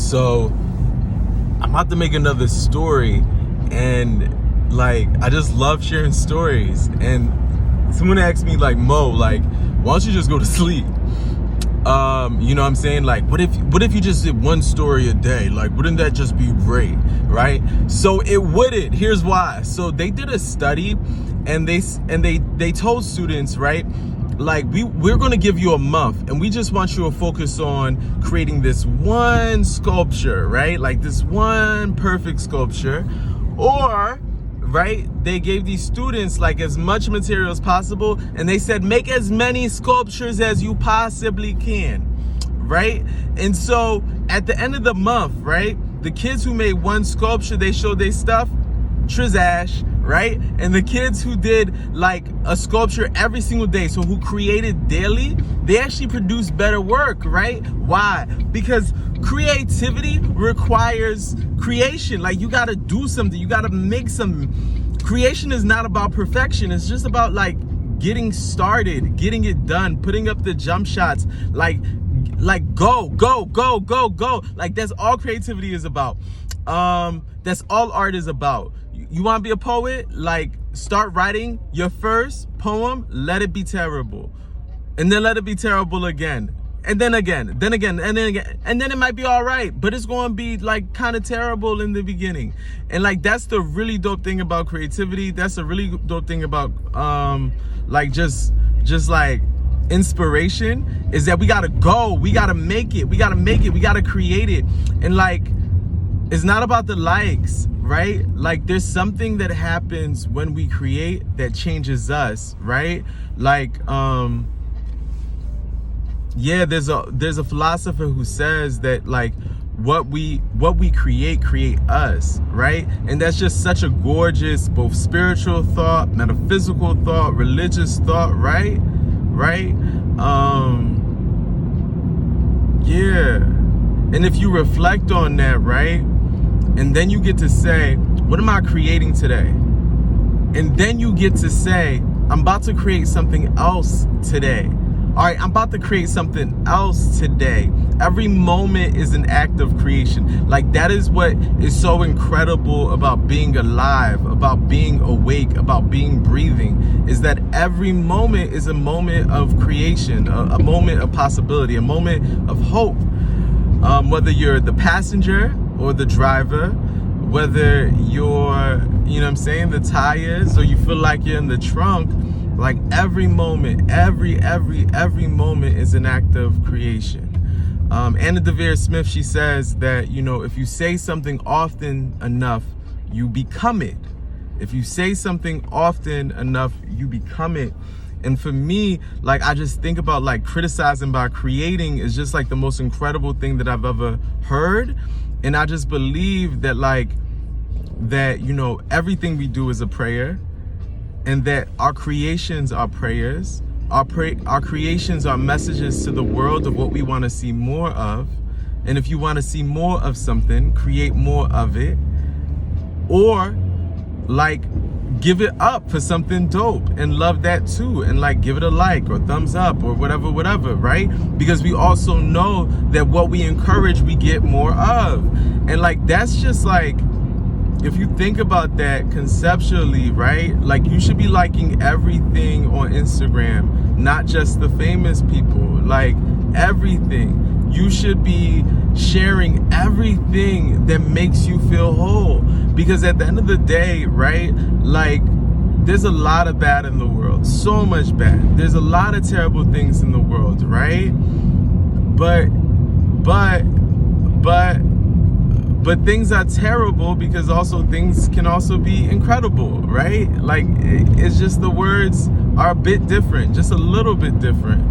So I'm about to make another story, and like I just love sharing stories. And someone asked me like, Mo, like, why don't you just go to sleep? You know what I'm saying? Like, what if you just did one story a day? Like, wouldn't that just be great, right? So it wouldn't. Here's why. So they did a study, and they told students, right? Like, we're going to give you a month, and we just want you to focus on creating this one sculpture, right? Like this one perfect sculpture. Or, right, they gave these students like as much material as possible, and they said make as many sculptures as you possibly can, right? And so at the end of the month, right, the kids who made one sculpture, they showed their stuff, Trizash, right? And the kids who did like a sculpture every single day, so who created daily, they actually produced better work, right? Why? Because creativity requires creation. Like, you gotta do something, you gotta make something. Creation is not about perfection. It's just about like getting started, getting it done, putting up the jump shots, like go. Like, that's all creativity is about. That's all art is about. You want to be a poet? Like, start writing your first poem, let it be terrible, and then let it be terrible again, and then again, and then it might be all right, but it's going to be like kind of terrible in the beginning. And like, that's the really dope thing about creativity. That's the really dope thing about like just like inspiration, is that we gotta go, we gotta make it, we gotta create it. And like, it's not about the likes, right? Like, there's something that happens when we create that changes us, right? Like, yeah, there's a philosopher who says that like what we create us, right? And that's just such a gorgeous, both spiritual thought, metaphysical thought, religious thought, right? Yeah. And if you reflect on that, right? And then you get to say, what am I creating today? And then you get to say, I'm about to create something else today. All right, I'm about to create something else today. Every moment is an act of creation. Like, that is what is so incredible about being alive, about being awake, about being breathing, is that every moment is a moment of creation, a moment of possibility, a moment of hope. Whether you're the passenger or the driver, whether you're, you know what I'm saying, the tires, or you feel like you're in the trunk, like every moment, every moment is an act of creation. Anna Deavere Smith, she says that, you know, if you say something often enough, you become it. If you say something often enough, you become it. And for me, like, I just think about like criticizing by creating is just like the most incredible thing that I've ever heard. And I just believe that like, that, you know, everything we do is a prayer, and that our creations are prayers. Our creations are messages to the world of what we want to see more of. And if you want to see more of something, create more of it. Or like, give it up for something dope and love that too, and like give it a like or thumbs up or whatever, right? Because we also know that what we encourage, we get more of. And like, that's just like, if you think about that conceptually, right? Like, you should be liking everything on Instagram, not just the famous people, like everything. You should be sharing everything that makes you feel whole. Because at the end of the day, right, like, there's a lot of bad in the world, so much bad. There's a lot of terrible things in the world, right? But things are terrible because also things can also be incredible, right? Like, it's just the words are a bit different, just a little bit different.